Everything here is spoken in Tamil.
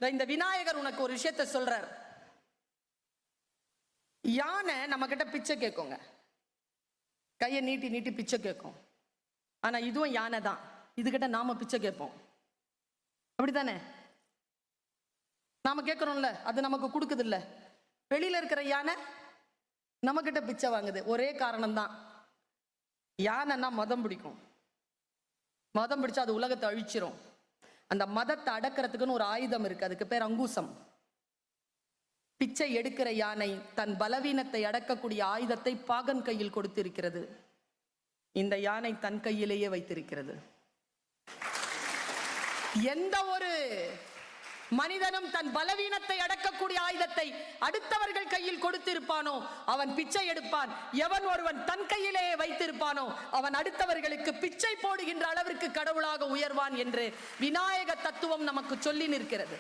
இந்த விநாயகர் உனக்கு ஒரு விஷயத்த சொல்றார். யானை நம்ம கிட்ட பிச்சை கேட்குங்க, கையை நீட்டி நீட்டி பிச்சை கேட்கும். ஆனா இதுவும் யானை தான், இதுகிட்ட நாம பிச்சை கேட்போம். அப்படித்தானே? நாம கேட்கிறோம்ல, அது நமக்கு கொடுக்குது இல்ல. வெளியில இருக்கிற யானை நம்ம கிட்ட பிச்சை வாங்குது. ஒரே காரணம் தான், யானைன்னா மதம் பிடிக்கும். மதம் பிடிச்சா அது உலகத்தை அழிச்சிரும். அந்த மதத்தை அடக்கிறதுக்குன்னு ஒரு ஆயுதம் இருக்கு, அதுக்கு பேர் அங்குசம். பிச்சை எடுக்கிற யானை தன் பலவீனத்தை அடக்கக்கூடிய ஆயுதத்தை பாகன் கையில் கொடுத்திருக்கிறது. இந்த யானை தன் கையிலேயே வைத்திருக்கிறது. எந்த ஒரு மனிதனும் தன் பலவீனத்தை அடக்கக்கூடிய ஆயுதத்தை அடுத்தவர்கள் கையில் கொடுத்திருப்பானோ அவன் பிச்சை எடுப்பான். எவன் ஒருவன் தன் கையிலேயே வைத்திருப்பானோ அவன் அடுத்தவர்களுக்கு பிச்சை போடுகின்ற அளவிற்கு கடவுளாக உயர்வான் என்று விநாயக தத்துவம் நமக்கு சொல்லி நிற்கிறது.